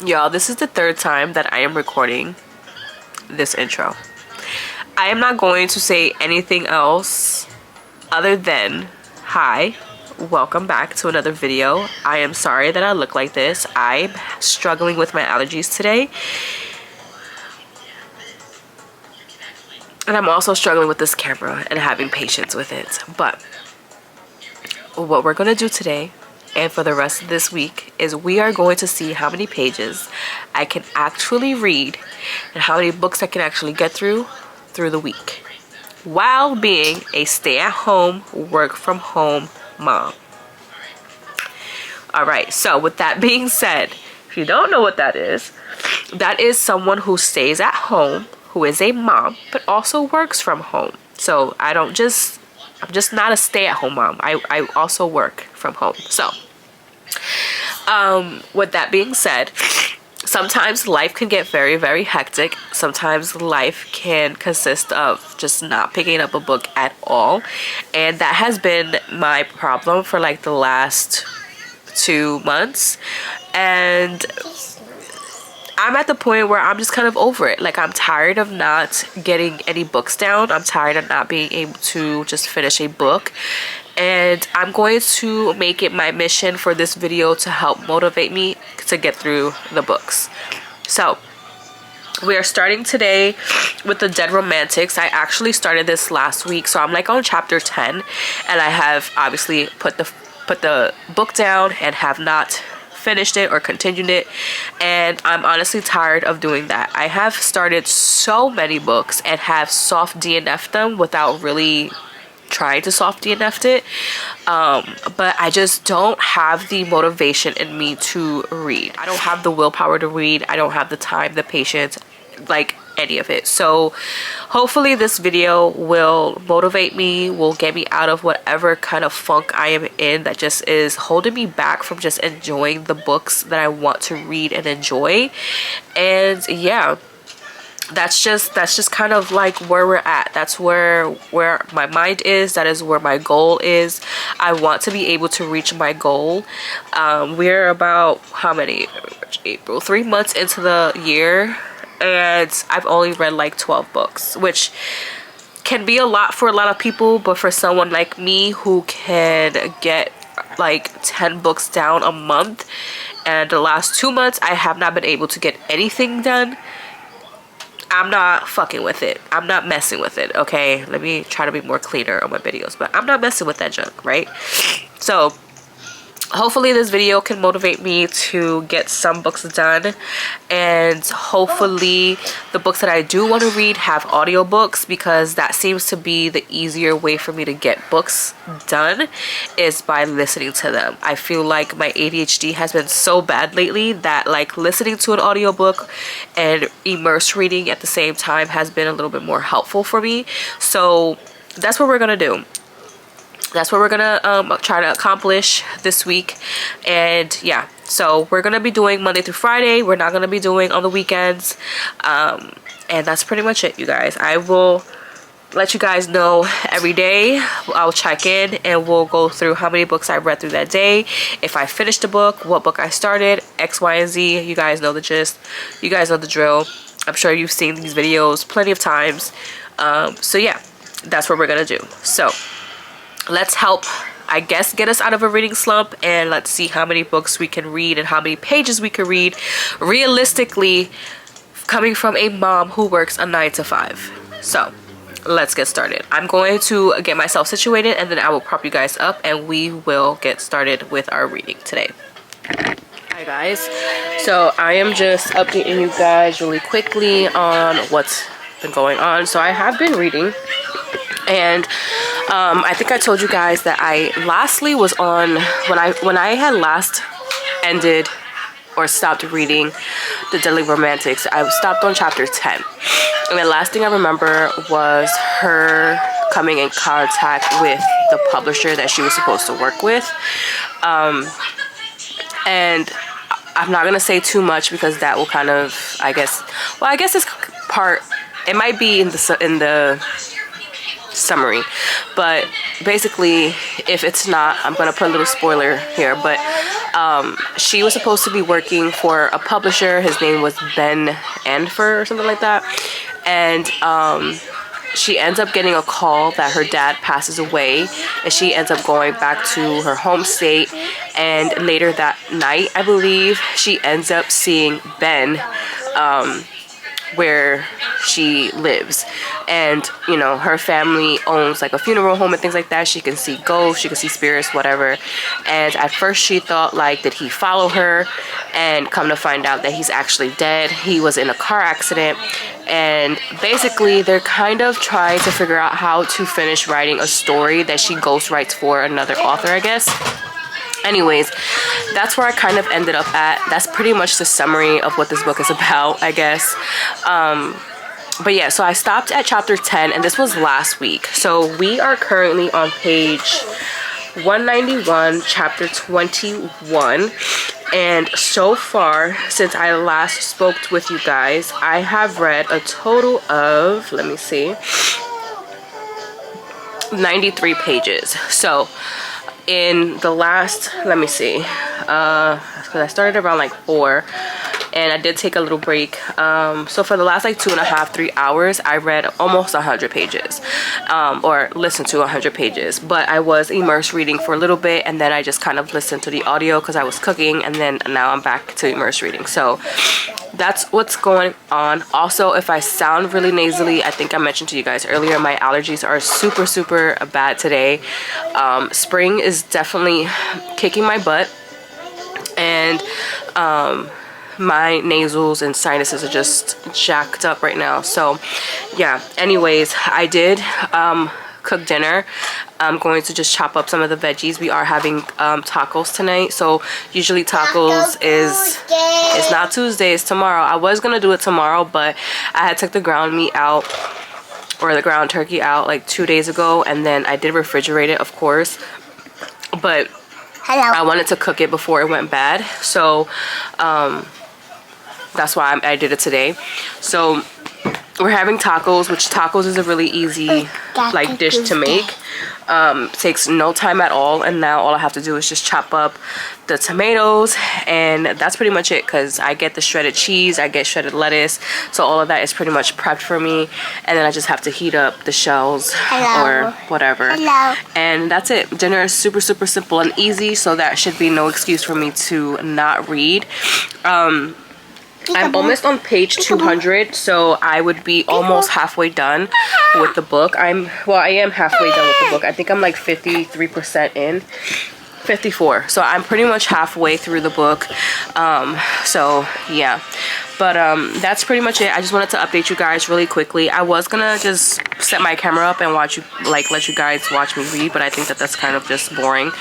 Y'all, this is the third time that I am recording this intro. I am not going to say anything else other than hi, welcome back to another video. I am sorry that I look like this. I'm struggling with my allergies today. And I'm also struggling with this camera and having patience with it. But what we're going to do today and for the rest of this week is we are going to see how many pages I can actually read and how many books I can actually get through the week while being a stay-at-home, work-from-home mom. Alright, so with that being said, if you don't know what that is someone who stays at home, who is a mom, but also works from home. So I'm just not a stay-at-home mom. I also work from home. So with that being said, sometimes life can get very, very hectic. Sometimes life can consist of just not picking up a book at all. And that has been my problem for like the last 2 months. And I'm at the point where I'm just kind of over it. Like, I'm tired of not getting any books down. I'm tired of not being able to just finish a book. And I'm going to make it my mission for this video to help motivate me to get through the books. So we are starting today with the Dead Romantics. I actually started this last week, so I'm like on chapter 10, and I have obviously put the book down and have not finished it or continued it, and I'm honestly tired of doing that. I have started so many books and have soft DNF'd them without really trying to soft DNF'd it, but I just don't have the motivation in me to read. I don't have the willpower to read. I don't have the time, the patience, like any of it. So hopefully this video will motivate me, will get me out of whatever kind of funk I am in that just is holding me back from just enjoying the books that I want to read and enjoy. And yeah, that's just kind of like where we're at. That's where my mind is. That is where my goal is. I want to be able to reach my goal. We're about how many? April, 3 months into the year, and I've only read like 12 books, which can be a lot for a lot of people, but for someone like me who can get like 10 books down a month, and the last 2 months I have not been able to get anything done, I'm not fucking with it. I'm not messing with it, okay? Let me try to be more cleaner on my videos, but I'm not messing with that junk, right? So hopefully this video can motivate me to get some books done, and hopefully the books that I do want to read have audiobooks, because that seems to be the easier way for me to get books done, is by listening to them. I feel like my ADHD has been so bad lately that like listening to an audiobook and immerse reading at the same time has been a little bit more helpful for me. So that's what we're gonna do. That's what we're gonna try to accomplish this week. And yeah, so we're gonna be doing Monday through Friday. We're not gonna be doing on the weekends, and that's pretty much it, you guys. I will let you guys know every day. I'll check in and we'll go through how many books I read through that day, if I finished a book, what book I started, X, Y, and Z. You guys know the gist. You guys know the drill. I'm sure you've seen these videos plenty of times. So yeah, that's what we're gonna do. So let's help, I guess, get us out of a reading slump, and let's see how many books we can read and how many pages we can read realistically, coming from a mom who works a 9 to 5. So let's get started. I'm going to get myself situated, and then I will prop you guys up and we will get started with our reading today. Hi guys, so I am just updating you guys really quickly on what's been going on. So I have been reading, and I think I told you guys that I lastly was on, when I had last ended or stopped reading the Deadly Romantics, I stopped on chapter 10. And the last thing I remember was her coming in contact with the publisher that she was supposed to work with. And I'm not gonna say too much because that will kind of, I guess this part, it might be in the summary, but basically if it's not, I'm gonna put a little spoiler here. But She was supposed to be working for a publisher. His name was Ben Anfer or something like that. And she ends up getting a call that her dad passes away, and she ends up going back to her home state. And later that night, I believe, she ends up seeing Ben where she lives. And you know, her family owns like a funeral home and things like that. She can see ghosts, she can see spirits, whatever. And at first she thought, like, did he follow her? And come to find out that he's actually dead. He was in a car accident. And basically they're kind of trying to figure out how to finish writing a story that she ghostwrites for another author, I guess. Anyways, that's where I kind of ended up at. That's pretty much the summary of what this book is about, I guess. But yeah, so I stopped at chapter 10, and this was last week. So we are currently on page 191, chapter 21. And so far, since I last spoke with you guys, I have read a total of, let me see, 93 pages. So in the last, let me see, because I started around like 4, and I did take a little break. So for the last like 2.5-3 hours, I read almost 100 pages, or listened to 100 pages. But I was immersed reading for a little bit, and then I just kind of listened to the audio because I was cooking, and then now I'm back to immersed reading. So that's what's going on. Also, if I sound really nasally, I think I mentioned to you guys earlier, my allergies are super bad today. Spring is definitely kicking my butt, and my nasals and sinuses are just jacked up right now. So yeah, anyways, I did cook dinner. I'm going to just chop up some of the veggies. We are having tacos tonight. So usually tacos is, it's not Tuesday, it's tomorrow. I was gonna do it tomorrow, but I had took the ground meat out, or the ground turkey out, like 2 days ago, and then I did refrigerate it, of course, but I wanted to cook it before it went bad. So that's why I did it today. So we're having tacos, which tacos is a really easy like dish to make. Takes no time at all, and now all I have to do is just chop up the tomatoes, and that's pretty much it, because I get the shredded cheese, I get shredded lettuce, so all of that is pretty much prepped for me, and then I just have to heat up the shells or whatever. And that's it. Dinner is super simple and easy, so that should be no excuse for me to not read. I'm almost on page 200, so I would be almost halfway done with the book. I am halfway done with the book. I think I'm like 53% in. 54. So I'm pretty much halfway through the book. So yeah. But that's pretty much it. I just wanted to update you guys really quickly. I was gonna just set my camera up and watch you, like, let you guys watch me read, but I think that that's kind of just boring.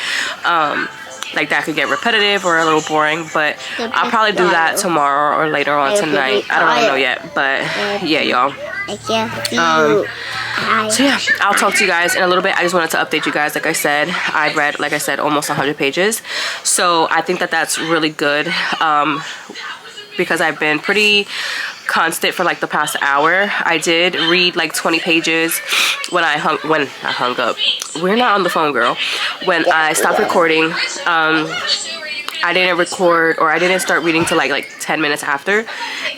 Like, that could get repetitive or a little boring, but I'll probably do that tomorrow or later on tonight. I don't really know yet, but yeah, y'all. So yeah, I'll talk to you guys in a little bit. I just wanted to update you guys. Like I said, I read, like I said, almost 100 pages. So I think that that's really good, because I've been pretty constant for like the past hour. I did read like 20 pages when I hung up. We're not on the phone, girl. When I stopped recording, I didn't record, or I didn't start reading till like 10 minutes after,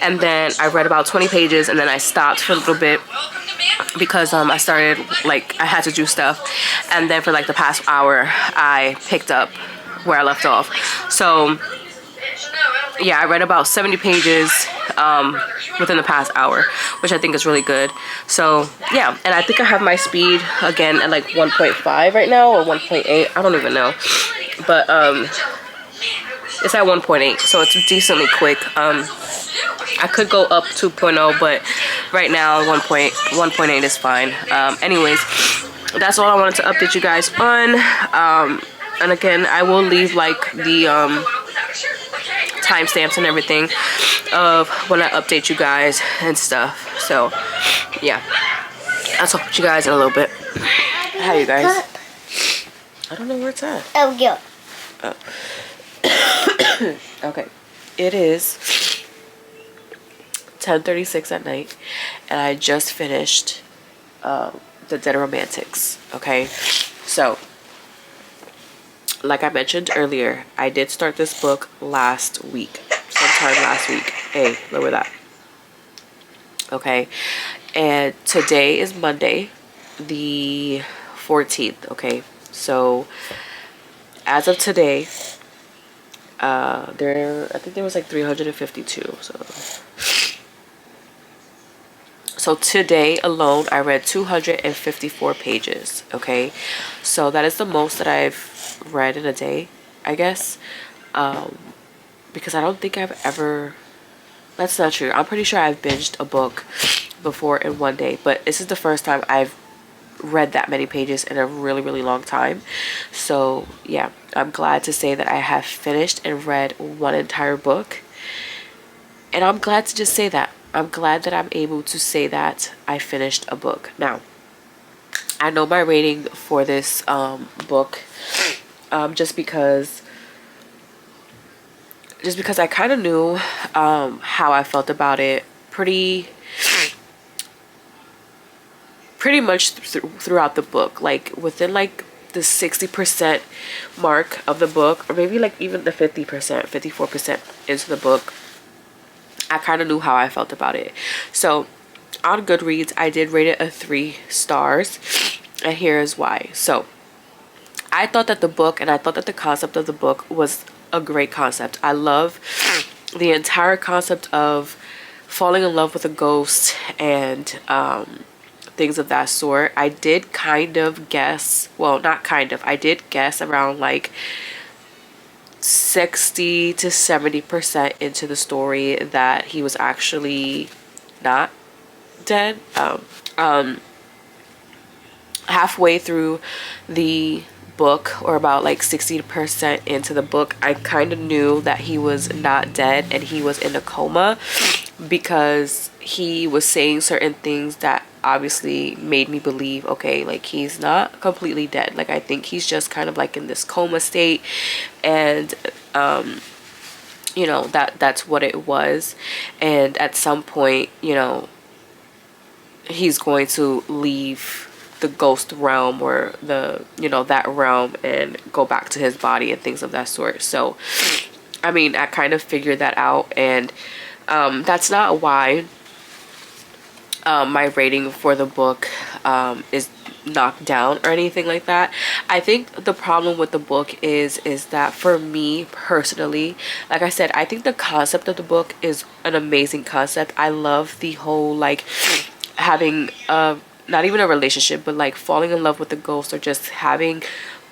and then I read about 20 pages, and then I stopped for a little bit because I started, like, I had to do stuff, and then for like the past hour I picked up where I left off. So yeah, I read about 70 pages within the past hour, which I think is really good. So yeah, and I think I have my speed again at like 1.5 right now, or 1.8, I don't even know, but it's at 1.8, so it's decently quick. I could go up 2.0, but right now 1.8 is fine. Anyways, that's all I wanted to update you guys on. And again, I will leave like the timestamps and everything of when I update you guys and stuff. So yeah, I'll talk to you guys in a little bit. Hi, you guys. I don't know where it's at. Oh, yeah. Oh. Okay, it is 10:36 at night, and I just finished the Dead Romantics. Okay, so like I mentioned earlier, I did start this book last week, sometime last week. Hey, lower that. Okay, and today is Monday, the 14th. Okay, so as of today, I think there was like 352. So today alone, I read 254 pages. Okay, so that is the most that I've read in a day, I guess. Because I don't think I've ever. That's not true. I'm pretty sure I've binged a book before in one day, but this is the first time I've read that many pages in a really, really long time. So yeah, I'm glad to say that I have finished and read one entire book. And I'm glad to just say that. I'm glad that I'm able to say that I finished a book. Now, I know my rating for this book just because I kind of knew how I felt about it pretty much throughout the book, like within like the 60% mark of the book, or maybe like even the 50%, 54% into the book, I kind of knew how I felt about it. So on Goodreads, I did rate it a 3 stars, and here is why. So I thought that the book, and I thought that the concept of the book was a great concept. I love the entire concept of falling in love with a ghost and things of that sort. I did kind of guess, well, not kind of, I did guess around like 60 to 70% into the story that he was actually not dead. Halfway through the book, or about like 60% into the book, I kind of knew that he was not dead and he was in a coma, because he was saying certain things that obviously made me believe, okay, like he's not completely dead. Like I think he's just kind of like in this coma state, and you know, that's what it was. And at some point, you know, he's going to leave the ghost realm, or the, you know, that realm, and go back to his body and things of that sort. So I mean, I kind of figured that out, and that's not why my rating for the book is knocked down or anything like that. I think the problem with the book is that for me personally, like I said, I think the concept of the book is an amazing concept. I love the whole like having not even a relationship, but like falling in love with a ghost, or just having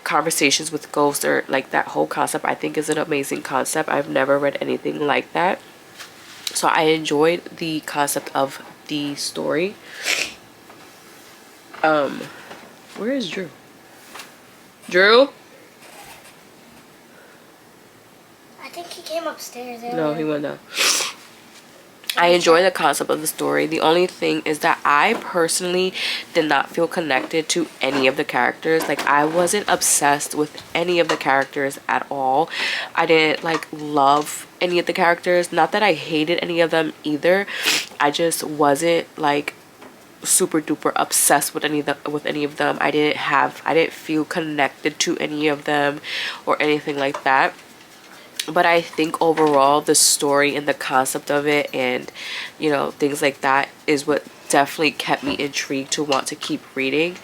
conversations with ghosts, or like that whole concept. I think is an amazing concept. I've never read anything like that, so I enjoyed the concept of the story. Where is Drew? Drew? I think he came upstairs earlier. No, he went down. I enjoy the concept of the story. The only thing is that I personally did not feel connected to any of the characters. Like I wasn't obsessed with any of the characters at all. I didn't like love any of the characters. Not that I hated any of them either. I just wasn't like super duper obsessed with any of them. I didn't feel connected to any of them or anything like that. But I think overall the story and the concept of it, and you know, things like that, is what definitely kept me intrigued to want to keep reading.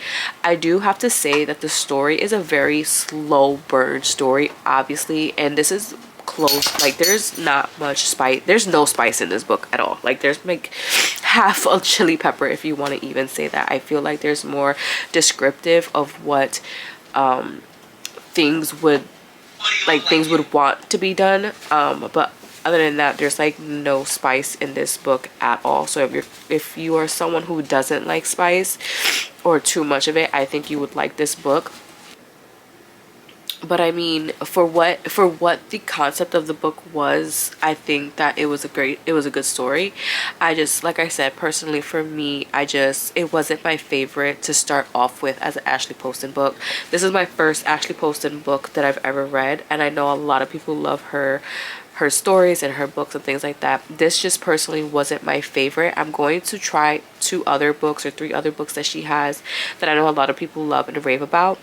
I do have to say that the story is a very slow burn story, obviously, and this is close. Like there's not much spice. There's no spice in this book at all. Like there's like half a chili pepper, if you want to even say that. I feel like there's more descriptive of what things would want to be done, but other than that, there's like no spice in this book at all. So if you are someone who doesn't like spice or too much of it, I think you would like this book. But I mean, for what the concept of the book was, I think that it was a good story. I just, like I said, personally for me, it wasn't my favorite to start off with as an Ashley Poston book. This is my first Ashley Poston book that I've ever read, and I know a lot of people love her stories and her books and things like that. This just personally wasn't my favorite. I'm going to try 2 other books or 3 other books that she has that I know a lot of people love and rave about.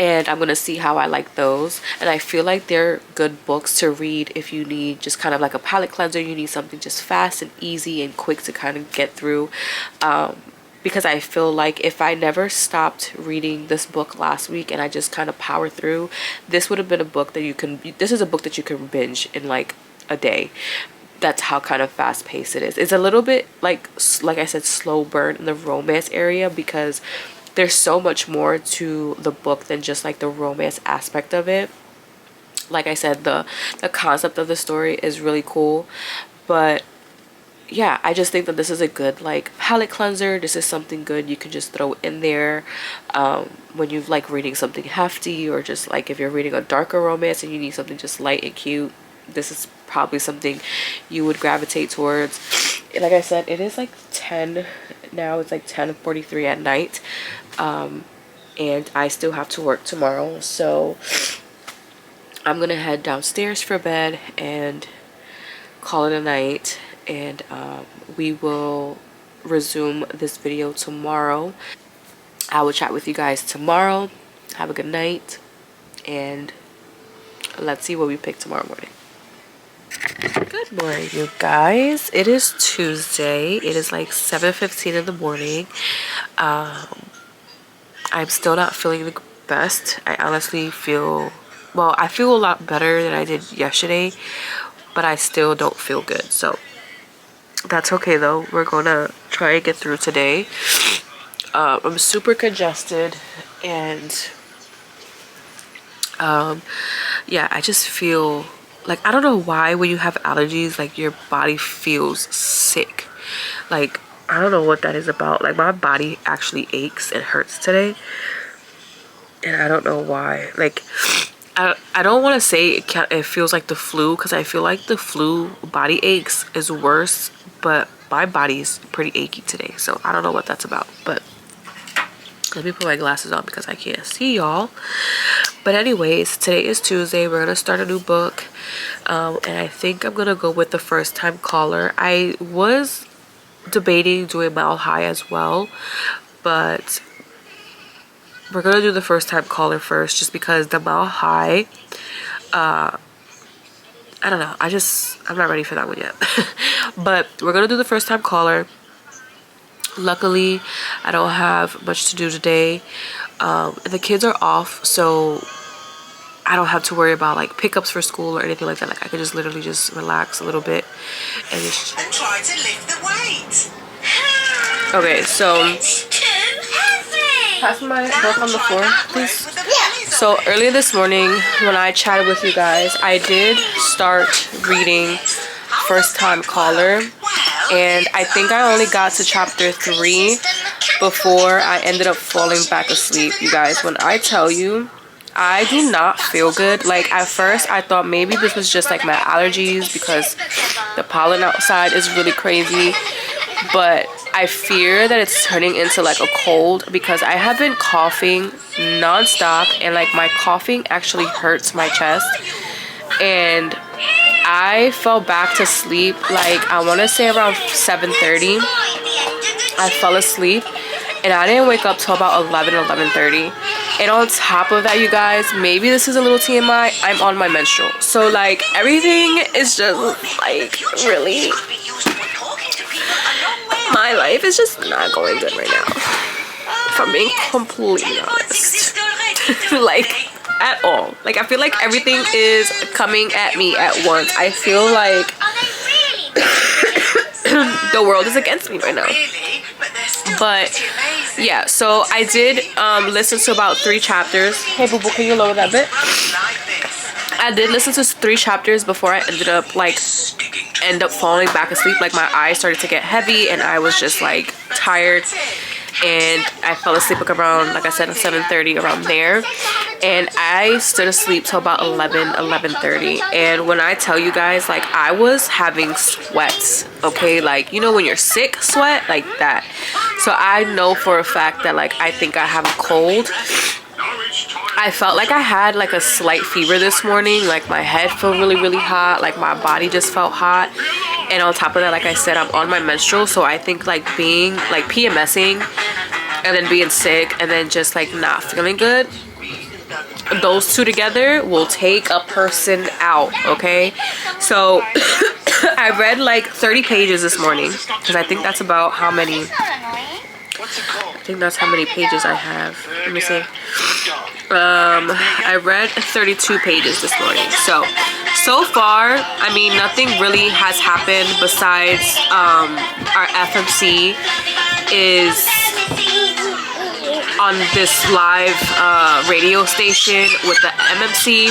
and I'm gonna see how I like those. And I feel like they're good books to read if you need just kind of like a palate cleanser. You need something just fast and easy and quick to kind of get through, because I feel like if I never stopped reading this book last week and I just kind of power through, this would have been a book that this is a book that you can binge in like a day. That's how kind of fast paced it is. It's a little bit like I said, slow burn in the romance area, because there's so much more to the book than just like the romance aspect of it. Like I said, the concept of the story is really cool, but yeah, I just think that this is a good like palate cleanser. This is something good you can just throw in there when you're like reading something hefty, or just like if you're reading a darker romance and you need something just light and cute. This is probably something you would gravitate towards. Like I said, it is like 10 now. It's like 10:43 at night, and I still have to work tomorrow, so I'm gonna head downstairs for bed and call it a night. And we will resume this video tomorrow. I will chat with you guys tomorrow. Have a good night, and let's see what we pick tomorrow morning. Good morning, you guys. It is Tuesday. It is like 7:15 in the morning. I'm still not feeling the best. I honestly feel, well, I feel a lot better than I did yesterday, but I still don't feel good. So that's okay though. We're gonna try and get through today. I'm super congested, and yeah, I just feel like, I don't know why when you have allergies, like your body feels sick. Like, I don't know what that is about. Like, my body actually aches and hurts today, and I don't know why. Like, I don't want to say it feels like the flu, because I feel like the flu body aches is worse, but my body's pretty achy today, so I don't know what that's about. But let me put my glasses on because I can't see y'all. But anyways, today is Tuesday. We're gonna start a new book, and I think I'm gonna go with The First Time Caller. I was debating doing Mile High as well, but we're gonna do The First Time Caller first, just because the Mile High, I don't know, I'm not ready for that one yet. But we're gonna do The First Time Caller. Luckily, I don't have much to do today. The kids are off, so I don't have to worry about like pickups for school or anything like that. Like, I could just literally just relax a little bit and just try to lift the weight. Okay, so pass my book on the floor, please. So earlier this morning when I chatted with you guys, I did start reading First Time Caller, and I think I only got to chapter 3 before I ended up falling back asleep. You guys, when I tell you, I do not feel good. Like, at first I thought maybe this was just like my allergies, because the pollen outside is really crazy, but I fear that it's turning into like a cold, because I have been coughing non-stop, and like my coughing actually hurts my chest. And I fell back to sleep like, I want to say around 7:30. I fell asleep, and I didn't wake up till about 11:30. And on top of that, you guys, maybe this is a little TMI, I'm on my menstrual, so like everything is just like, really, my life is just not going good right now, if I'm being completely honest. Like, at all. Like, I feel like everything is coming at me at once. I feel like the world is against me right now. But yeah, so I did listen to about 3 chapters. Hey boo boo, can you lower that bit? I did listen to 3 chapters before I ended up falling back asleep. Like, my eyes started to get heavy, and I was just like tired, and I fell asleep like around, like I said, 7:30, around there. And I stood asleep till about 11:30. And when I tell you guys, like, I was having sweats, okay? Like, you know when you're sick sweat, like that. So I know for a fact that, like, I think I have a cold. I felt like I had like a slight fever this morning. Like, my head felt really hot. Like, my body just felt hot. And on top of that, like I said, I'm on my menstrual, so I think like being like PMSing and then being sick and then just like not feeling good, those two together will take a person out, okay? So I read like 30 pages this morning because I think that's about how many. I think that's how many pages I have. Let me see. I read 32 pages this morning. So far, I mean, nothing really has happened besides our FMC is on this live radio station with the MMC,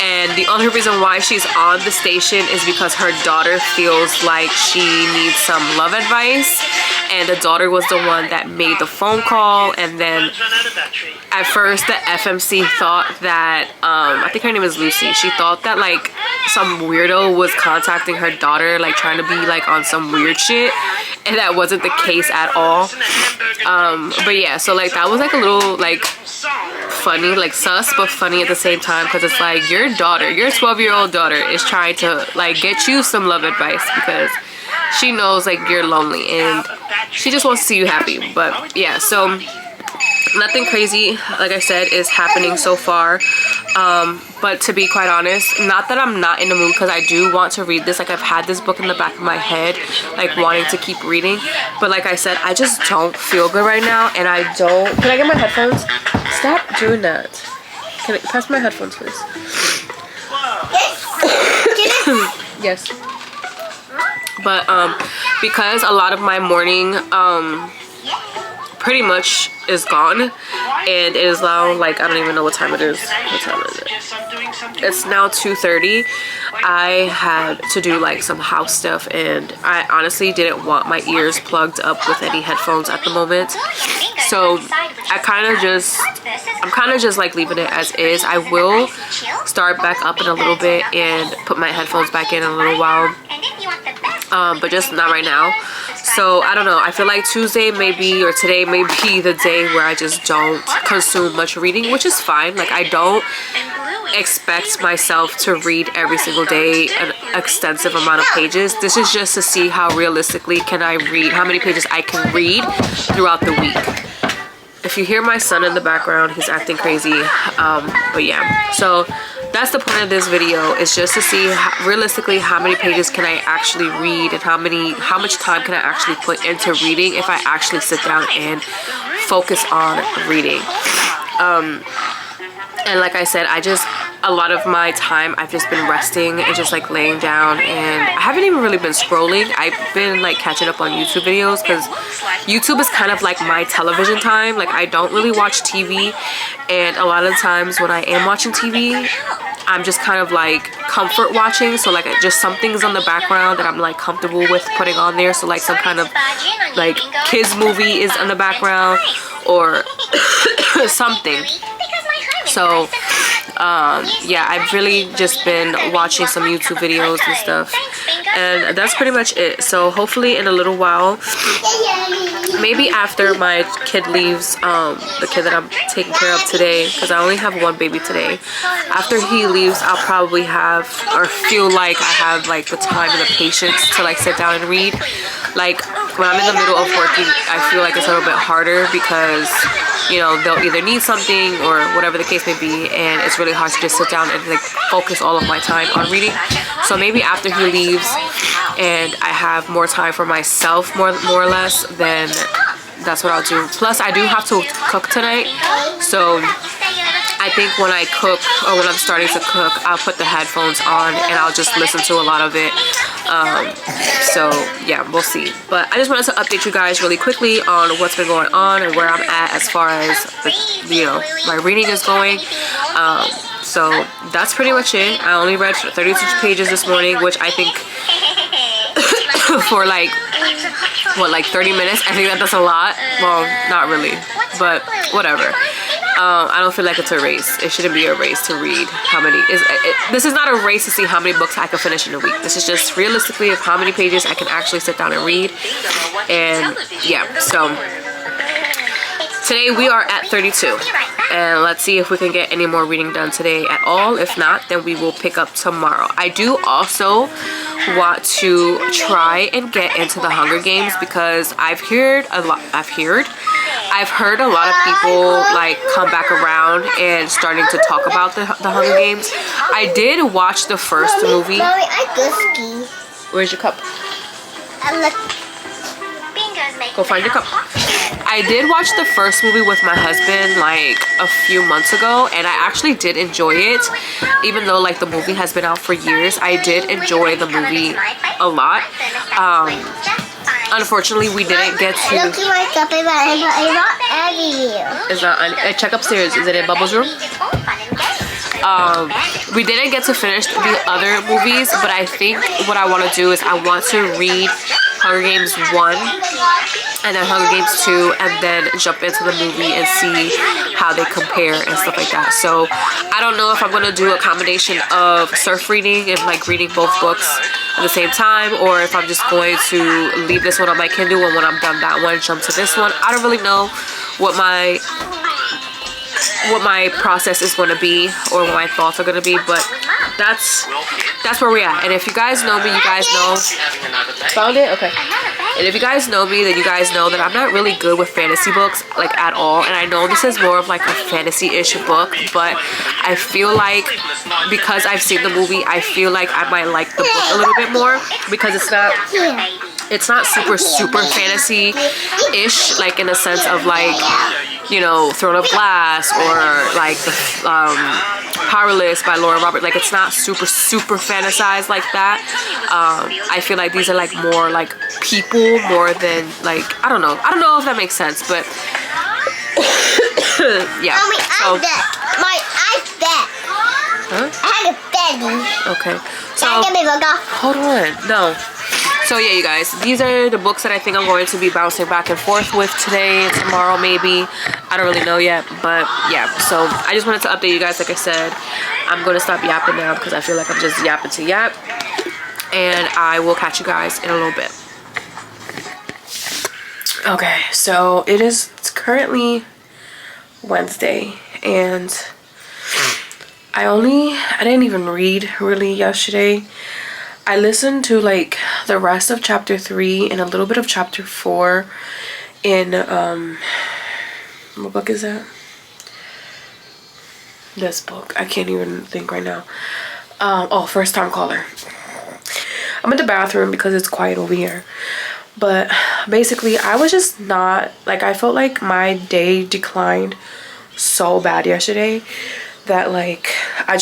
and the only reason why she's on the station is because her daughter feels like she needs some love advice, and the daughter was the one that made the phone call. And then at first the FMC thought that I think her name is Lucy, she thought that like some weirdo was contacting her daughter, like trying to be like on some weird shit, and that wasn't the case at all. But yeah, so like that was like a little like funny, like sus but funny at the same time, because it's like your daughter, your 12-year-old daughter is trying to like get you some love advice because she knows like you're lonely and she just wants to see you happy. But yeah, so nothing crazy, like I said, is happening so far. But to be quite honest, not that I'm not in the mood, because I do want to read this. Like I've had this book in the back of my head, like wanting to keep reading, but like I said, I just don't feel good right now. And I don't, can I get my headphones? Stop doing that. Can I pass my headphones, please? Yes. But because a lot of my morning pretty much is gone, and it is now like, I don't even know what time it is. What time is it? It's now 2:30. I had to do like some house stuff, and I honestly didn't want my ears plugged up with any headphones at the moment. So I'm kind of just like leaving it as is. I will start back up in a little bit and put my headphones back in a little while, but just not right now. So I don't know, I feel like Tuesday maybe, or today may be the day where I just don't consume much reading, which is fine. Like I don't expect myself to read every single day an extensive amount of pages. This is just to see how realistically can I read, how many pages I can read throughout the week. If you hear my son in the background, he's acting crazy. But yeah, so that's the point of this video, is just to see realistically how many pages can I actually read, and how much time can I actually put into reading if I actually sit down and focus on reading. And like I said, a lot of my time I've just been resting and just like laying down, and I haven't even really been scrolling. I've been like catching up on YouTube videos, because YouTube is kind of like my television time. Like I don't really watch TV, and a lot of times when I am watching TV, I'm just kind of like comfort watching. So like just something's on the background that I'm like comfortable with putting on there. So like some kind of like kids movie is in the background, or something. So yeah, I've really just been watching some YouTube videos and stuff, and that's pretty much it. So hopefully in a little while, maybe after my kid leaves, the kid that I'm taking care of today, because I only have one baby today, after he leaves, I'll probably have, or feel like I have like the time and the patience to like sit down and read. Like when I'm in the middle of working, I feel like it's a little bit harder, because you know, they'll either need something or whatever the case may be, and it's really hard to just sit down and like focus all of my time on reading. So maybe after he leaves and I have more time for myself, more or less, then that's what I'll do. Plus I do have to cook tonight, so I think when I cook, or when I'm starting to cook, I'll put the headphones on and I'll just listen to a lot of it. So yeah, we'll see. But I just wanted to update you guys really quickly on what's been going on and where I'm at as far as you know, my reading is going. So that's pretty much it. I only read 32 pages this morning, which I think for like what, like 30 minutes, I think that's a lot. Well, not really, but whatever. I don't feel like it's a race. It shouldn't be a race to read how many. This is not a race to see how many books I can finish in a week. This is just realistically of how many pages I can actually sit down and read. And yeah, so today we are at 32. And let's see if we can get any more reading done today at all. If not, then we will pick up tomorrow. I do also want to try and get into the Hunger Games, because I've I've heard a lot of people like come back around and starting to talk about the Hunger Games. I did watch the first movie. Mommy, I go ski. Where's your cup? Look. Go find your cup. I did watch the first movie with my husband like a few months ago, and I actually did enjoy it. Even though like the movie has been out for years, I did enjoy the movie a lot. Unfortunately, we didn't get to. Look at my cup. It's not everywhere. It's not. Check upstairs. Is it in Bubbles' room? We didn't get to finish the other movies, but I think what I want to do is I want to read Hunger Games 1 and then Hunger Games 2 and then jump into the movie and see how they compare and stuff like that. So I don't know if I'm going to do a combination of surf reading and like reading both books at the same time, or if I'm just going to leave this one on my Kindle and when I'm done that one, jump to this one. I don't really know what my process is going to be or what my thoughts are going to be, but that's where we're at. And if you guys know me, you guys know. Found it? Okay. And if you guys know me, then you guys know that I'm not really good with fantasy books like at all. And I know this is more of like a fantasy-ish book, but I feel like because I've seen the movie, I feel like I might like the book a little bit more because it's not super fantasy-ish, like in the sense of like, you know, Throne of Glass or like the Powerless by Laura Roberts. Like it's not super fantasized like that. I feel like these are like more like people more than like, I don't know if that makes sense, but yeah. Mommy, So, I bet. huh? I had a baby. Okay. So hold on. No. So yeah, you guys, these are the books that I think I'm going to be bouncing back and forth with today, tomorrow maybe. I don't really know yet, but yeah. So I just wanted to update you guys. Like I said, I'm going to stop yapping now because I feel like I'm just yapping to yap. And I will catch you guys in a little bit. Okay, so it's currently Wednesday, and I didn't even read really yesterday. I listened to like the rest of chapter 3 and a little bit of chapter 4 in what book is that? This book. I can't even think right now. Oh, First Time Caller. I'm in the bathroom because it's quiet over here. But basically I was just not like, I felt like my day declined so bad yesterday that like I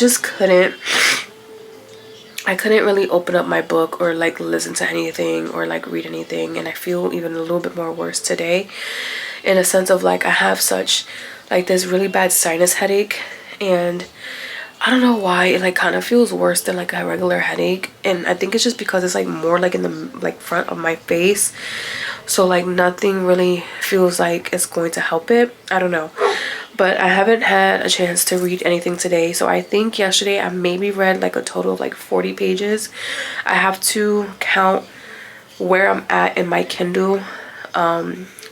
couldn't really open up my book or like listen to anything or like read anything. And I feel even a little bit more worse today in a sense of like I have such like this really bad sinus headache, and I don't know why it like kind of feels worse than like a regular headache. And I think it's just because it's like more like in the like front of my face, so like nothing really feels like it's going to help it. I don't know, but I haven't had a chance to read anything today. So I think yesterday I maybe read like a total of like 40 pages. I have to count where I'm at in my Kindle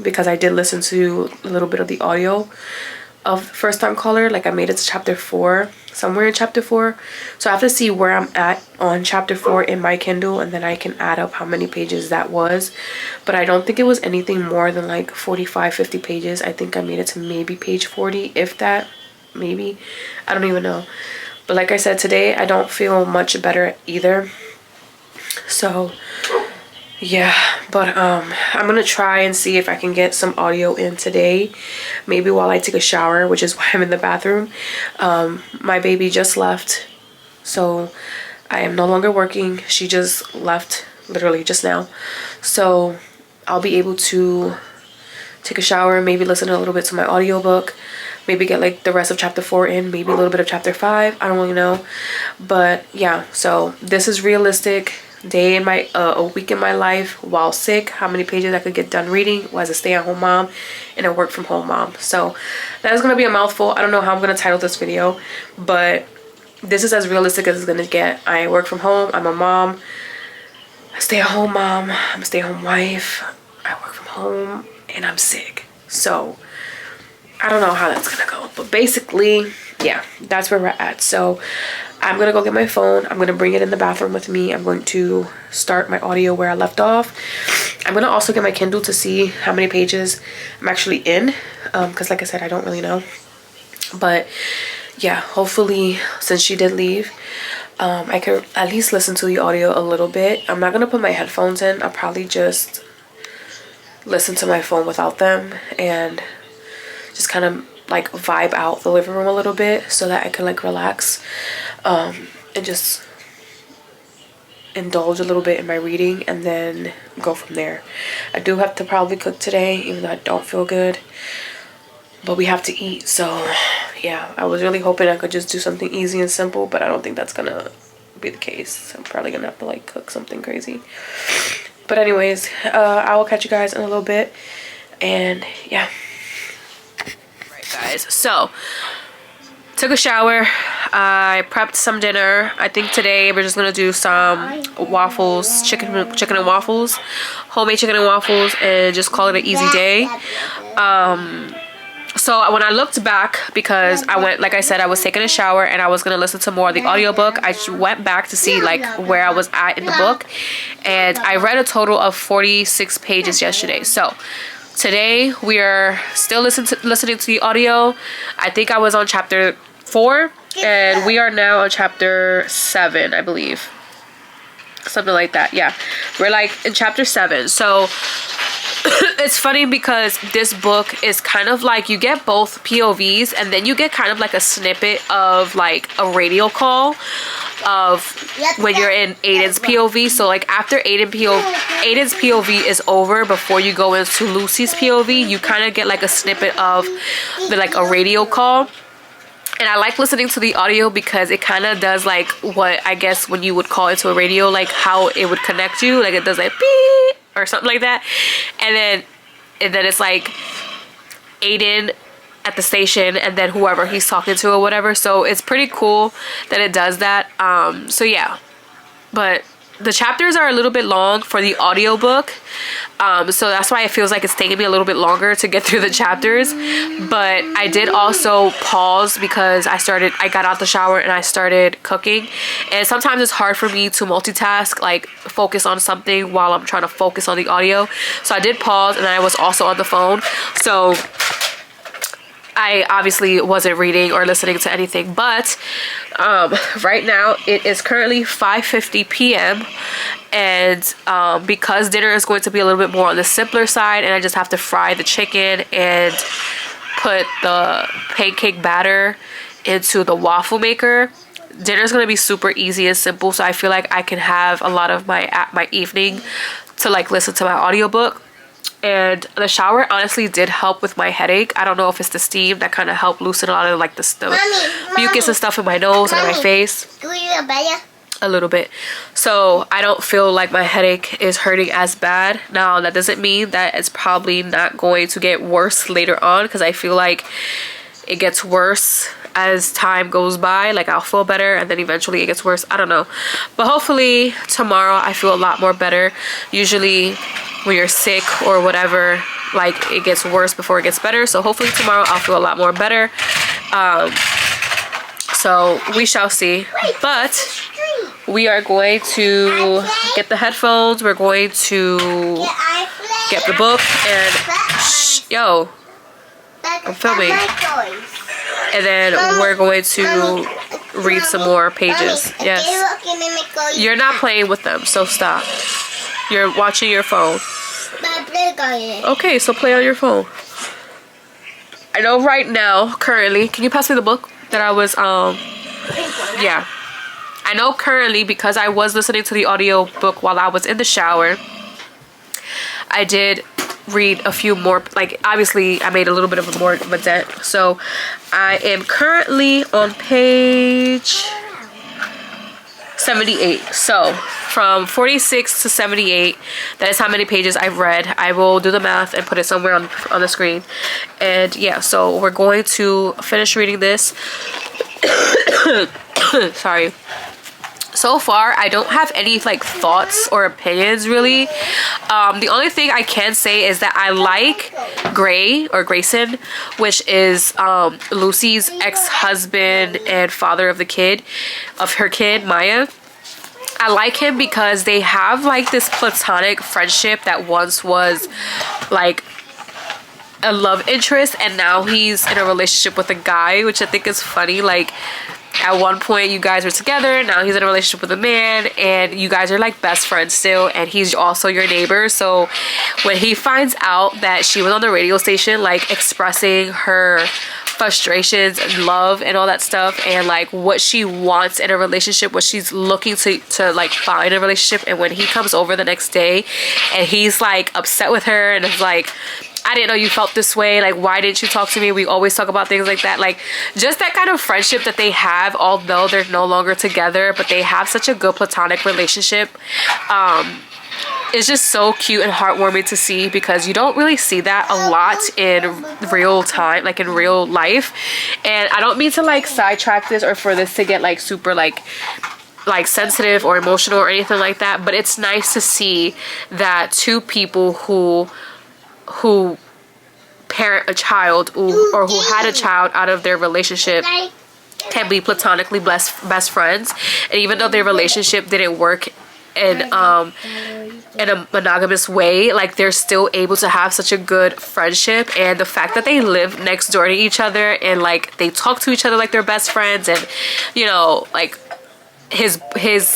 because I did listen to a little bit of the audio of First Time Caller. Like I made it to chapter 4, somewhere in chapter 4. So I have to see where I'm at on chapter 4 in my Kindle, and then I can add up how many pages that was. But I don't think it was anything more than like 45-50 pages. I think I made it to maybe page 40, if that, maybe. I don't even know. But like I said, today I don't feel much better either. So yeah, but I'm gonna try and see if I can get some audio in today, maybe while I take a shower, which is why I'm in the bathroom. My baby just left, so I am no longer working. She just left literally just now, so I'll be able to take a shower, maybe listen a little bit to my audiobook, maybe get like the rest of chapter 4 in, maybe a little bit of chapter 5. I don't really know, but yeah. So this is realistic day in my a week in my life while sick, how many pages I could get done reading as a stay-at-home mom and a work-from-home mom. So that is gonna be a mouthful. I don't know how I'm gonna title this video, but this is as realistic as it's gonna get. I work from home, I'm a mom, a stay-at-home mom, I'm a stay-at-home wife, I work from home, and I'm sick. So I don't know how that's gonna go, but basically yeah, that's where we're at. So I'm gonna go get my phone. I'm gonna bring it in the bathroom with me. I'm going to start my audio where I left off, I'm gonna also get my Kindle to see how many pages I'm actually in, because like I said, I don't really know. But yeah, hopefully, since she did leave, I could at least listen to the audio a little bit. I'm not gonna put my headphones in. I'll probably just listen to my phone without them and just kind of like vibe out the living room a little bit so that I can like relax, and just indulge a little bit in my reading and then go from there. I do have to probably cook today, even though I don't feel good, but we have to eat. So yeah, I was really hoping I could just do something easy and simple, but I don't think that's gonna be the case. I'm probably gonna have to like cook something crazy. But anyways, I will catch you guys in a little bit, and yeah. Right guys, so took a shower, I prepped some dinner. I think today we're just gonna do some waffles, chicken and waffles, homemade chicken and waffles, and just call it an easy day. So when I looked back, because I went, like I said, I was taking a shower and I was gonna listen to more of the audiobook, I went back to see like where I was at in the book, and I read a total of 46 pages yesterday. So today we are still listening to the audio. I think I was on chapter 4 and we are now on chapter 7, I believe, something like that. Yeah, we're like in chapter 7. So it's funny because this book is kind of like, you get both POVs and then you get kind of like a snippet of like a radio call of when you're in Aiden's POV. So like after Aiden's POV is over, before you go into Lucy's POV, you kind of get like a snippet of like a radio call. And I like listening to the audio because it kind of does like what I guess when you would call into a radio, like how it would connect you, like it does like beep or something like that. And then it's like Aiden at the station and then whoever he's talking to or whatever. So it's pretty cool that it does that. So yeah, but the chapters are a little bit long for the audiobook. So that's why it feels like it's taking me a little bit longer to get through the chapters. But I did also pause because I got out the shower and I started cooking. And sometimes it's hard for me to multitask, like focus on something while I'm trying to focus on the audio. So I did pause, and I was also on the phone. So I obviously wasn't reading or listening to anything, but right now it is currently 5:50 p.m. and because dinner is going to be a little bit more on the simpler side, and I just have to fry the chicken and put the pancake batter into the waffle maker, dinner is going to be super easy and simple. So I feel like I can have a lot of my evening to like listen to my audiobook. And the shower honestly did help with my headache. I don't know if it's the steam that kind of helped loosen a lot of like the mucus and stuff in my nose and in my face. A little bit. So I don't feel like my headache is hurting as bad. Now that doesn't mean that it's probably not going to get worse later on, because I feel like it gets worse as time goes by. Like I'll feel better and then eventually it gets worse. I don't know. But hopefully tomorrow I feel a lot more better. Usually when you're sick or whatever, like it gets worse before it gets better. So hopefully tomorrow I'll feel a lot more better. So we shall see. But we are going to get the headphones. We're going to get the book and yo, I'm filming. And then we're going to read some more pages. Yes. You're not playing with them, so stop. You're watching your phone. Okay, so play on your phone. I know right now, currently, can you pass me the book that I was, yeah. I know currently, because I was listening to the audio book while I was in the shower, I did read a few more, like obviously I made a little bit of more of a dent. So I am currently on page 78. So from 46 to 78, that is how many pages I've read. I will do the math and put it somewhere on the screen. And yeah, so we're going to finish reading this. Sorry. So far, I don't have any like thoughts or opinions really. The only thing I can say is that I like Gray or Grayson, which is Lucy's ex-husband and father of her kid, Maya. I like him because they have like this platonic friendship that once was like a love interest, and now he's in a relationship with a guy, which I think is funny. Like, at one point you guys were together, now he's in a relationship with a man, and you guys are like best friends still, and he's also your neighbor. So when he finds out that she was on the radio station like expressing her frustrations and love and all that stuff, and like what she wants in a relationship, what she's looking to like find in a relationship, and when he comes over the next day and he's like upset with her and is like, I didn't know you felt this way, like why didn't you talk to me, we always talk about things like that, like just that kind of friendship that they have, although they're no longer together, but they have such a good platonic relationship. It's just so cute and heartwarming to see, because you don't really see that a lot in real time, like in real life. And I don't mean to like sidetrack this or for this to get like super like sensitive or emotional or anything like that, but it's nice to see that two people who parent a child or who had a child out of their relationship can be platonically best friends. And even though their relationship didn't work in a monogamous way, like they're still able to have such a good friendship. And the fact that they live next door to each other and like they talk to each other like they're best friends, and you know, like his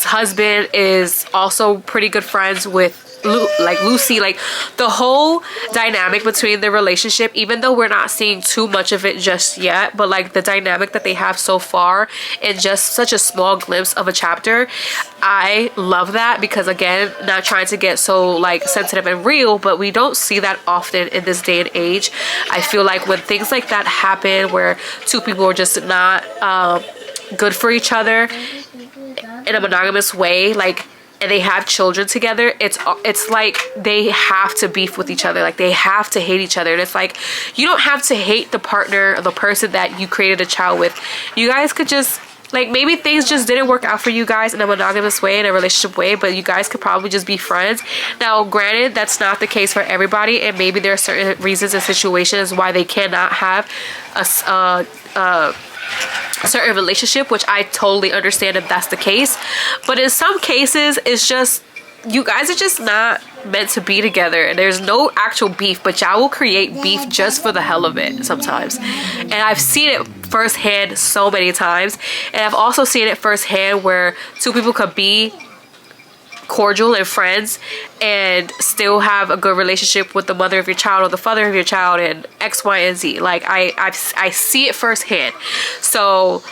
husband is also pretty good friends with Lucy, like the whole dynamic between the relationship, even though we're not seeing too much of it just yet, but like the dynamic that they have so far in just such a small glimpse of a chapter, I love that. Because again, not trying to get so like sensitive and real, but we don't see that often in this day and age. I feel like when things like that happen where two people are just not good for each other in a monogamous way, like, and they have children together, it's like they have to beef with each other, like they have to hate each other. And it's like, you don't have to hate the partner or the person that you created a child with. You guys could just like, maybe things just didn't work out for you guys in a monogamous way, in a relationship way, but you guys could probably just be friends. Now granted, that's not the case for everybody, and maybe there are certain reasons and situations why they cannot have a certain relationship, which I totally understand if that's the case. But in some cases, it's just, you guys are just not meant to be together, and there's no actual beef, but y'all will create beef just for the hell of it sometimes. And I've seen it firsthand so many times, and I've also seen it firsthand where two people could be cordial and friends and still have a good relationship with the mother of your child or the father of your child and X, Y, and Z. Like I see it firsthand. So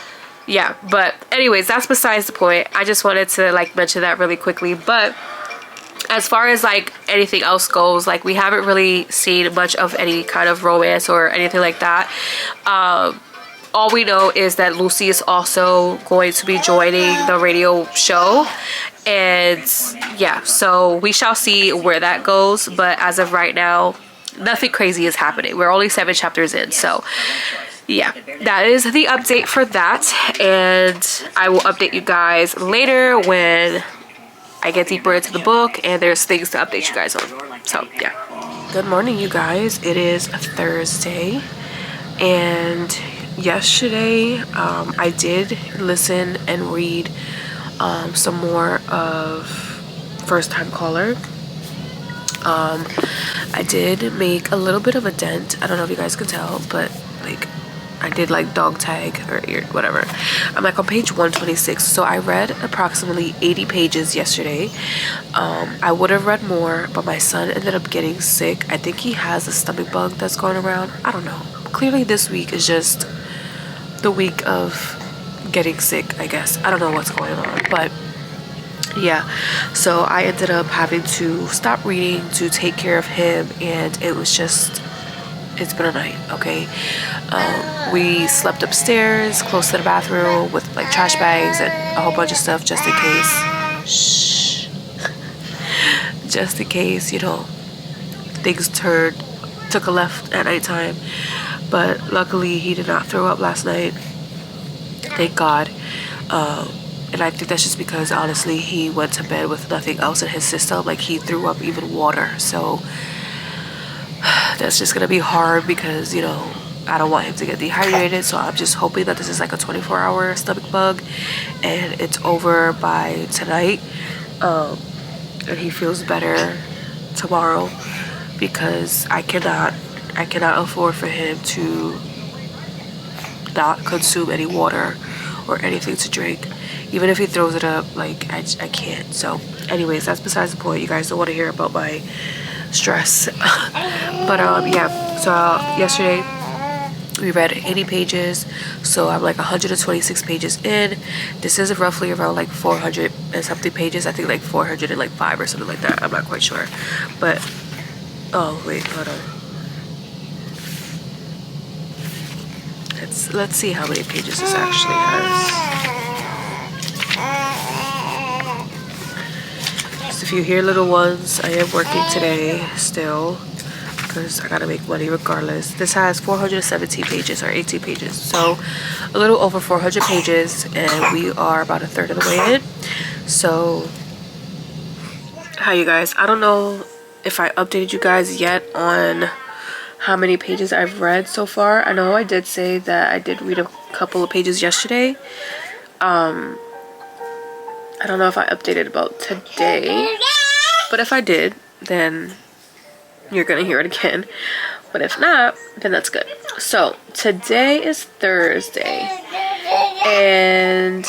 yeah, but anyways, that's besides the point. I just wanted to like mention that really quickly. But as far as like anything else goes, like we haven't really seen much of any kind of romance or anything like that. All we know is that Lucy is also going to be joining the radio show. And yeah, so we shall see where that goes. But as of right now, nothing crazy is happening. We're only 7 chapters in. So yeah, that is the update for that. And I will update you guys later when I get deeper into the book and there's things to update you guys on. So yeah. Good morning, you guys. It is Thursday. And yesterday I did listen and read some more of First Time Caller. I did make a little bit of a dent. I don't know if you guys can tell, but like I did like dog tag or whatever. I'm like on page 126, so I read approximately 80 pages yesterday. I would have read more, but my son ended up getting sick. I think he has a stomach bug that's going around. I don't know. Clearly this week is just the week of getting sick, I guess. I don't know what's going on, but yeah, so I ended up having to stop reading to take care of him, and it was just, it's been a night. Okay, we slept upstairs close to the bathroom with like trash bags and a whole bunch of stuff just in case. Shh. Just in case, you know, things took a left at nighttime. But luckily he did not throw up last night, thank God. And I think that's just because honestly he went to bed with nothing else in his system. Like he threw up even water, so that's just gonna be hard because, you know, I don't want him to get dehydrated, so I'm just hoping that this is like a 24-hour stomach bug and it's over by tonight, and he feels better tomorrow, because I cannot afford for him to not consume any water or anything to drink. Even if he throws it up, like I can't. So anyways, that's besides the point. You guys don't want to hear about my stress. But yeah, so yesterday we read 80 pages, so I'm like 126 pages in. This is roughly around like 400 and something pages. I think like 405 or something like that. I'm not quite sure, but oh wait, hold on. Let's see how many pages this actually has. So if you hear little ones, I am working today still, because I gotta make money regardless. This has 417 pages or 18 pages, so a little over 400 pages, and we are about a third of the way in. So hi you guys, I don't know if I updated you guys yet on how many pages I've read so far. I know I did say that I did read a couple of pages yesterday. I don't know if I updated about today, but if I did, then you're gonna hear it again. But if not, then that's good. So today is Thursday, and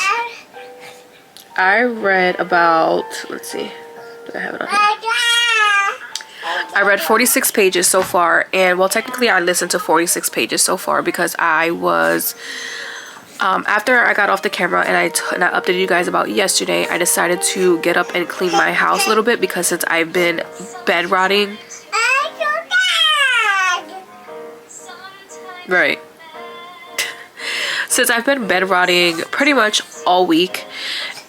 I read about, let's see, do I have it on here? I read 46 pages so far, and well, technically I listened to 46 pages so far, because I was after I got off the camera and I updated you guys about yesterday, I decided to get up and clean my house a little bit, because since I've been bed rotting, right, since I've been bed rotting pretty much all week,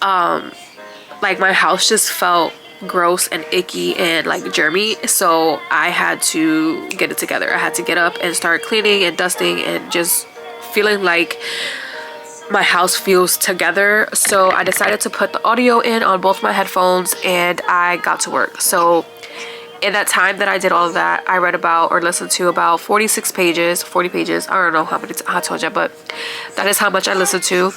like my house just felt gross and icky and like germy, so I had to get it together. I had to get up and start cleaning and dusting and just feeling like my house feels together. So I decided to put the audio in on both my headphones, and I got to work. So in that time that I did all of that, I read about or listened to about 46 pages, 40 pages. I don't know how many I told you, but that is how much I listened to.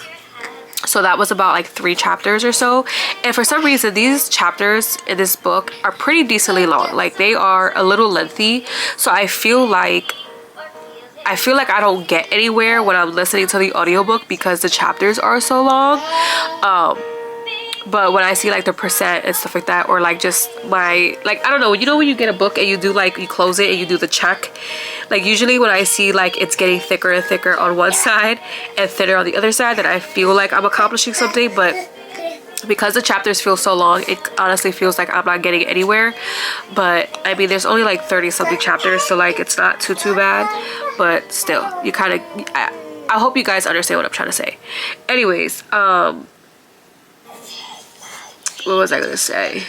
So that was about like 3 chapters or so. And for some reason, these chapters in this book are pretty decently long. Like they are a little lengthy. So I feel like I don't get anywhere when I'm listening to the audiobook, because the chapters are so long. But when I see like the percent and stuff like that, or like just my, like, I don't know, you know when you get a book and you do like, you close it and you do the check, like usually when I see like it's getting thicker and thicker on one side and thinner on the other side, then I feel like I'm accomplishing something. But because the chapters feel so long, it honestly feels like I'm not getting anywhere. But I mean, there's only like 30 something chapters, so like it's not too bad, but still, you kind of, I hope you guys understand what I'm trying to say. Anyways, what was I gonna say?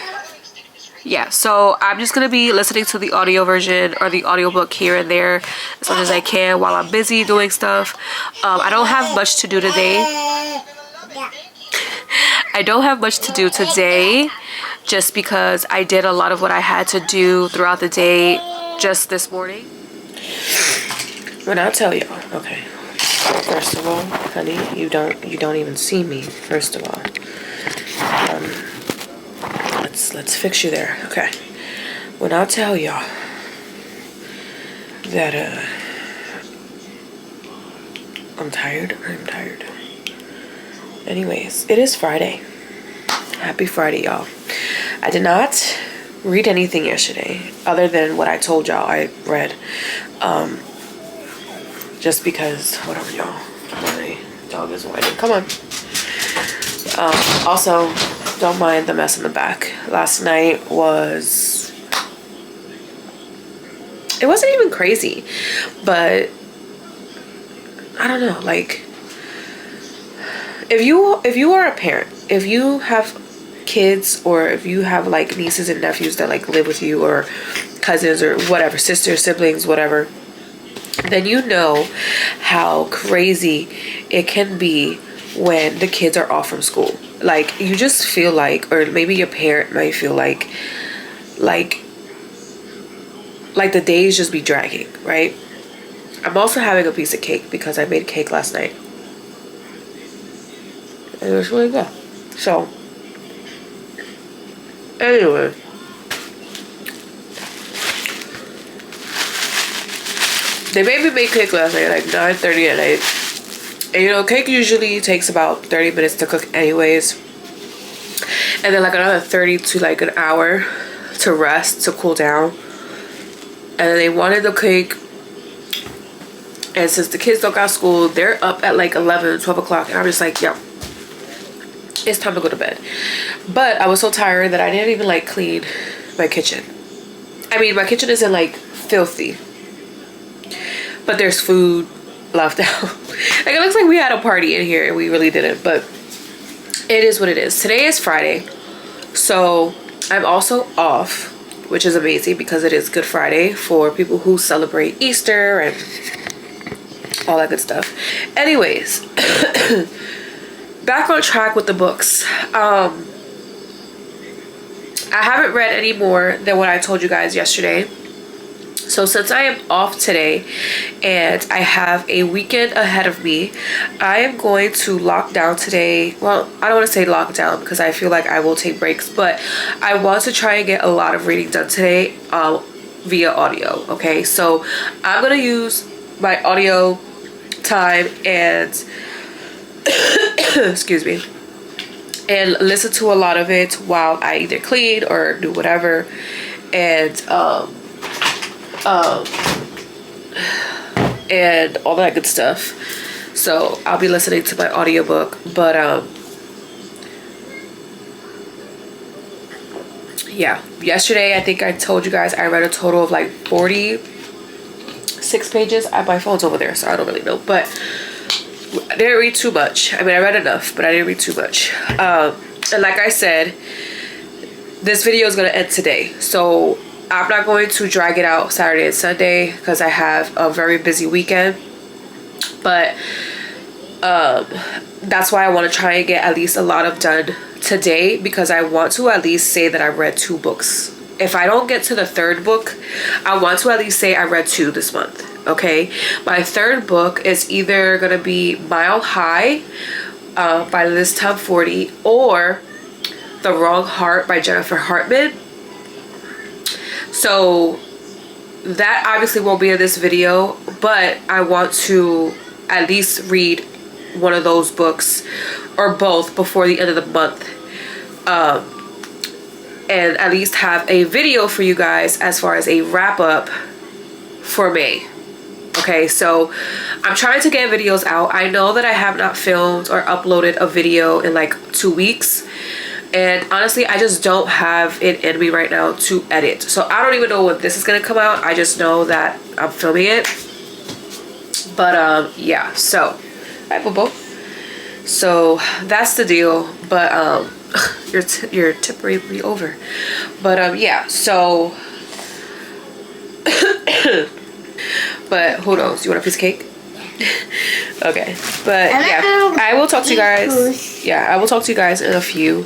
Yeah, so I'm just gonna be listening to the audio version or the audiobook here and there as much as I can while I'm busy doing stuff. I don't have much to do today. I don't have much to do today, just because I did a lot of what I had to do throughout the day just this morning. When I tell y'all, okay, first of all, honey, you don't even see me. First of all, let's fix you there. Okay, when I tell y'all that I'm tired. Anyways, it is Friday. Happy Friday, y'all. I did not read anything yesterday other than what I told y'all I read. Just because, whatever, y'all. My dog is whining. Come on. Also, don't mind the mess in the back. Last night it wasn't even crazy, but I don't know, like, if you are a parent, if you have kids, or if you have like nieces and nephews that like live with you, or cousins, or whatever, sisters, siblings, whatever, then you know how crazy it can be when the kids are off from school. Like, you just feel like, or maybe your parent might feel like the days just be dragging, right? I'm also having a piece of cake because I made cake last night. And it was really good. So, anyway. They made me make cake last night at like 9:30 at night. And you know, cake usually takes about 30 minutes to cook anyways. And then like another 30 to like an hour to rest, to cool down. And then they wanted the cake. And since the kids don't got school, they're up at like 11, 12 o'clock. And I'm just like, yo, it's time to go to bed. But I was so tired that I didn't even like clean my kitchen. I mean, my kitchen isn't like filthy. But there's food left out. Like, it looks like we had a party in here and we really didn't. But it is what it is. Today is Friday. So I'm also off, which is amazing because it is Good Friday for people who celebrate Easter and all that good stuff. Anyways, back on track with the books. I haven't read any more than what I told you guys yesterday. So since I am off today and I have a weekend ahead of me, I am going to lock down today. Well, I don't want to say lock down because I feel like I will take breaks, but I want to try and get a lot of reading done today via audio. Okay, so I'm going to use my audio time and excuse me, and listen to a lot of it while I either clean or do whatever. And and all that good stuff. So I'll be listening to my audiobook. But yeah, yesterday I think I told you guys I read a total of like 46 pages. My phone's over there, so I don't really know, but I didn't read too much. I mean, I read enough, but I didn't read too much. And like I said, this video is gonna end today, so I'm not going to drag it out Saturday and Sunday because I have a very busy weekend. But that's why I want to try and get at least a lot of done today, because I want to at least say that I read 2 books. If I don't get to the 3rd book, I want to at least say I read 2 this month. Okay, my 3rd book is either gonna be Mile High by Liz Tom 40 or The Wrong Heart by Jennifer Hartman. So that obviously won't be in this video, but I want to at least read one of those books or both before the end of the month, and at least have a video for you guys as far as a wrap up for May. Okay, so I'm trying to get videos out. I know that I have not filmed or uploaded a video in like 2 weeks. And honestly, I just don't have it in me right now to edit. So I don't even know when this is going to come out. I just know that I'm filming it. But yeah, so hi Bobo. So that's the deal. But you're tipping me over. But yeah, so but who knows? You want a piece of cake? Okay, but yeah, I will talk to you guys. Yeah, I will talk to you guys in a few.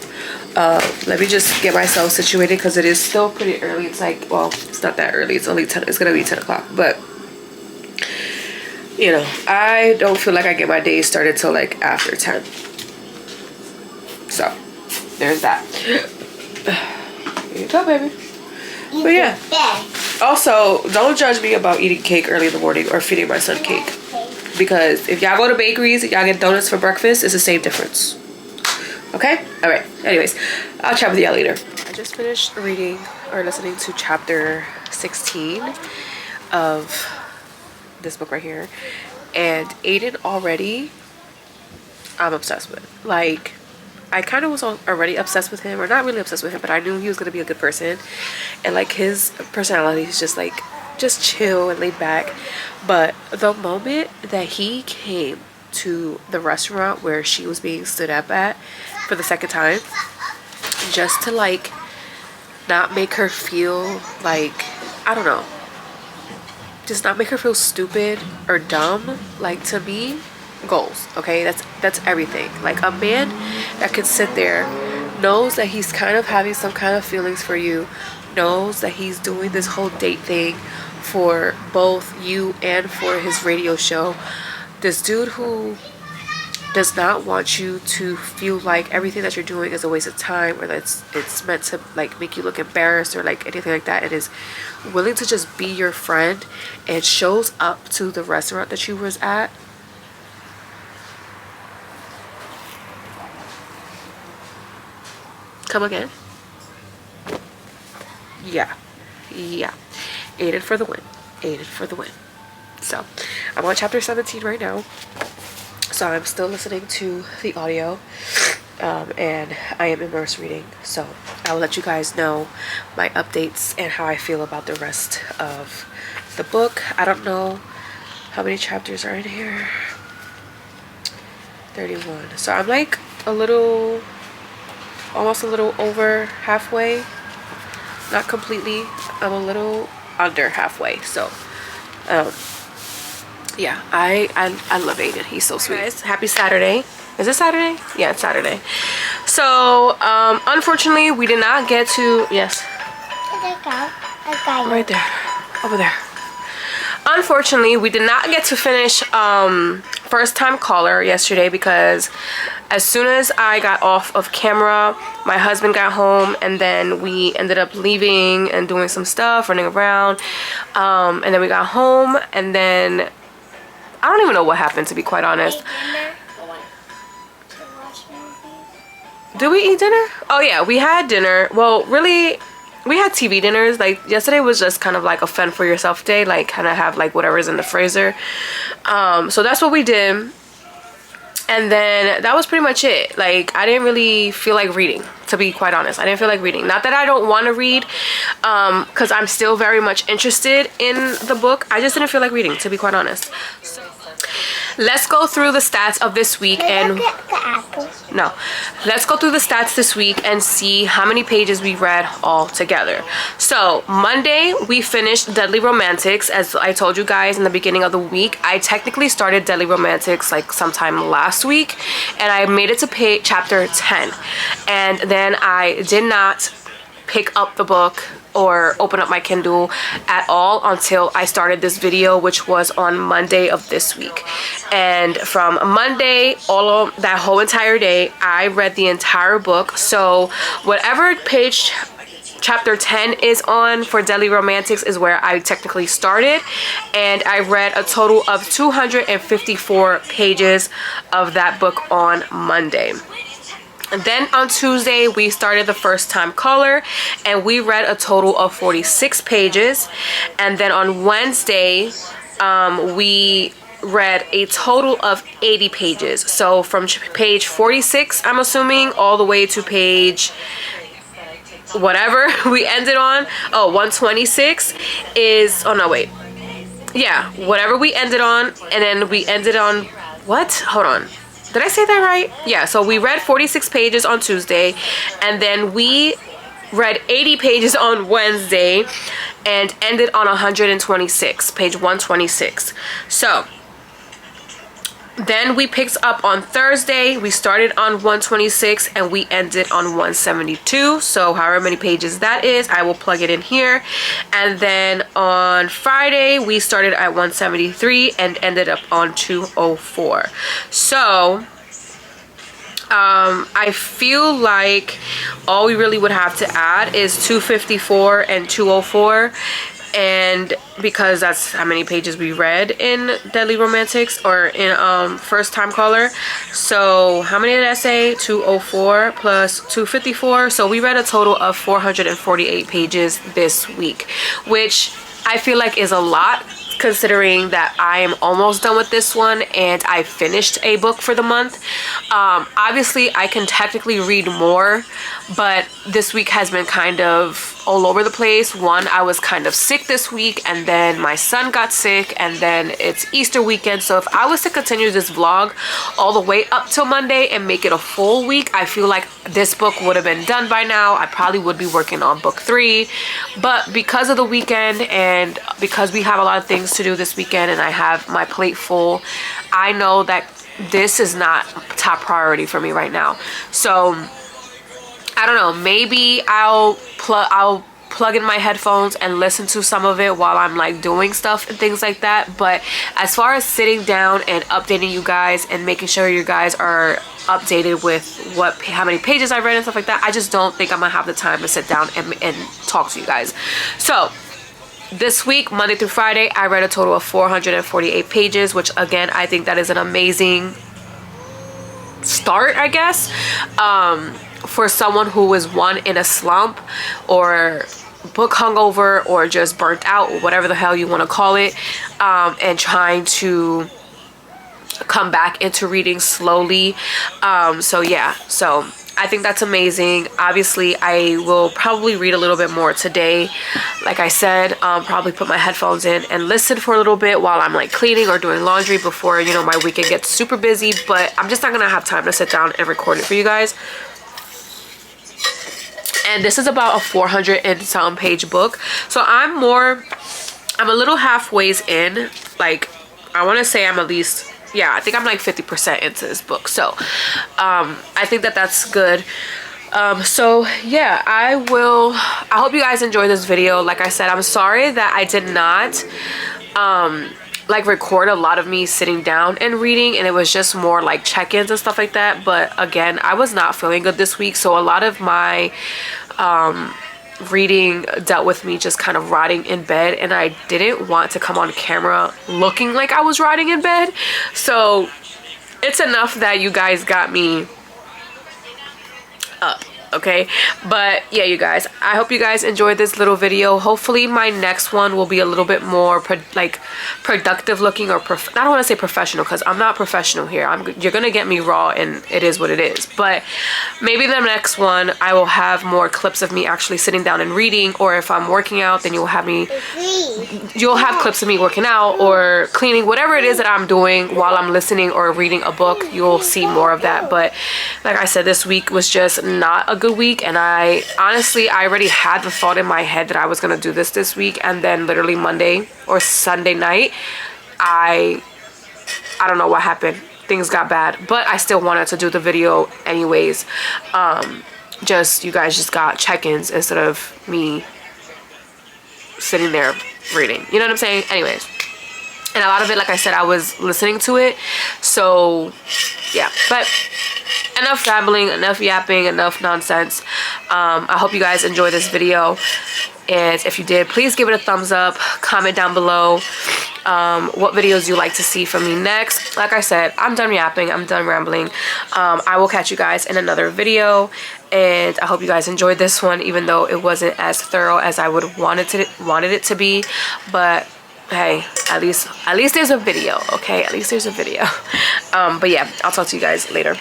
Let me just get myself situated because it is still pretty early. It's like, well, it's not that early. It's only 10. It's gonna be 10 o'clock. But you know, I don't feel like I get my day started till like after 10. So there's that. Here you go, baby. But yeah. Also, don't judge me about eating cake early in the morning or feeding my son cake. Because if y'all go to bakeries and y'all get donuts for breakfast, it's the same difference. Okay? Alright. Anyways, I'll chat with y'all later. I just finished reading or listening to chapter 16 of this book right here. And Aiden already, I'm obsessed with. Like, I kind of was already obsessed with him, or not really obsessed with him, but I knew he was going to be a good person. And like his personality is just like, just chill and laid back. But the moment that he came to the restaurant where she was being stood up at for the second time, just to like not make her feel like, I don't know, just not make her feel stupid or dumb, like, to me, goals. Okay, that's everything. Like, a man that can sit there, knows that he's kind of having some kind of feelings for you, knows that he's doing this whole date thing for both you and for his radio show. This dude who does not want you to feel like everything that you're doing is a waste of time, or that it's meant to like make you look embarrassed or like anything like that. It is willing to just be your friend and shows up to the restaurant that you was at. Come again? Yeah. Aiden for the win. Aiden for the win. So I'm on chapter 17 right now. So I'm still listening to the audio, and I am immersed reading. So I will let you guys know my updates and how I feel about the rest of the book. I don't know how many chapters are in here. 31. So I'm like almost a little over halfway. Not completely. I'm a little under halfway. So yeah, I love Aiden. He's so sweet. Guys, happy Saturday. Is it Saturday? Yeah, it's Saturday. So unfortunately we did not get to, yes, right there, over there. Unfortunately we did not get to finish First Time Caller yesterday, because as soon as I got off of camera, my husband got home, and then we ended up leaving and doing some stuff, running around, and then we got home, and then I don't even know what happened, to be quite honest. Did we eat dinner? Oh yeah, we had dinner. Well, really, we had TV dinners. Like yesterday was just kind of like a fend for yourself day, like kind of have like whatever's in the freezer. So that's what we did. And then that was pretty much it. Like I didn't really feel like reading, to be quite honest. I didn't feel like reading. Not that I don't want to read, because I'm still very much interested in the book. I just didn't feel like reading, to be quite honest. So let's go through the stats of this week, and no, let's go through the stats this week and see how many pages we read all together. So Monday we finished Deadly Romantics. As I told you guys in the beginning of the week, I technically started Deadly Romantics like sometime last week, and I made it to chapter 10, and then I did not pick up the book or open up my Kindle at all until I started this video, which was on Monday of this week. And from Monday, all of that whole entire day, I read the entire book. So whatever page chapter 10 is on for Deadly Romantics is where I technically started, and I read a total of 254 pages of that book on Monday. And then on Tuesday we started the First Time Caller, and we read a total of 46 pages. And then on Wednesday we read a total of 80 pages. So from page 46, I'm assuming, all the way to page whatever we ended on. Oh, 126 is, oh no, wait, yeah, whatever we ended on. And then we ended on, what, hold on, did I say that right? Yeah, so we read 46 pages on Tuesday, and then we read 80 pages on Wednesday and ended on 126, page 126. So then we picked up on Thursday. We started on 126 and we ended on 172. So however many pages that is, I will plug it in here. And then on Friday, we started at 173 and ended up on 204. So I feel like all we really would have to add is 254 and 204. And because that's how many pages we read in Deadly Romantics, or in First Time Caller. So how many did I say? 204 plus 254. So we read a total of 448 pages this week, which I feel like is a lot, considering that I am almost done with this one and I finished a book for the month. Obviously I can technically read more, but this week has been kind of all over the place. One, I was kind of sick this week, and then my son got sick, and then it's Easter weekend. So if I was to continue this vlog all the way up till Monday and make it a full week, I feel like this book would have been done by now. I probably would be working on book 3, but because of the weekend and because we have a lot of things to do this weekend and I have my plate full, I know that this is not top priority for me right now. So I don't know, maybe I'll plug in my headphones and listen to some of it while I'm like doing stuff and things like that. But as far as sitting down and updating you guys and making sure you guys are updated with how many pages I read and stuff like that, I just don't think I'm gonna have the time to sit down and talk to you guys. So this week, Monday through Friday, I read a total of 448 pages, which again, I think that is an amazing start, I guess, for someone who is in a slump or book hungover or just burnt out, or whatever the hell you want to call it, and trying to come back into reading slowly. So yeah, so I think that's amazing. Obviously, I will probably read a little bit more today. Like I said, probably put my headphones in and listen for a little bit while I'm like cleaning or doing laundry before, you know, my weekend gets super busy. But I'm just not gonna have time to sit down and record it for you guys. And this is about a 400 and some page book. So I'm a little halfways in. Like, I want to say I'm at least, yeah, I think I'm like 50% into this book. So I think that that's good. So yeah, I hope you guys enjoy this video. Like I said, I'm sorry that I did not like record a lot of me sitting down and reading, and it was just more like check-ins and stuff like that. But again, I was not feeling good this week, so a lot of my reading dealt with me just kind of rotting in bed, and I didn't want to come on camera looking like I was rotting in bed. So it's enough that you guys got me up, okay? But yeah, you guys, I hope you guys enjoyed this little video. Hopefully my next one will be a little bit more productive looking, or I don't want to say professional, because I'm not professional here. You're gonna get me raw, and it is what it is. But maybe the next one I will have more clips of me actually sitting down and reading, or if I'm working out, then you'll have clips of me working out or cleaning, whatever it is that I'm doing while I'm listening or reading a book. You'll see more of that. But like I said, this week was just not a good week, and I already had the thought in my head that I was gonna do this week, and then literally Monday or Sunday night, I don't know what happened. Things got bad, but I still wanted to do the video anyways. You guys just got check-ins instead of me sitting there reading, you know what I'm saying? Anyways, and a lot of it, like I said, I was listening to it. So yeah, but enough rambling, enough yapping, enough nonsense. I hope you guys enjoy this video, and if you did, please give it a thumbs up. Comment down below what videos you like to see from me next. Like I said, I'm done yapping, I'm done rambling. I will catch you guys in another video, and I hope you guys enjoyed this one, even though it wasn't as thorough as I would wanted it to be. But hey, at least there's a video, okay? At least there's a video. But yeah, I'll talk to you guys later.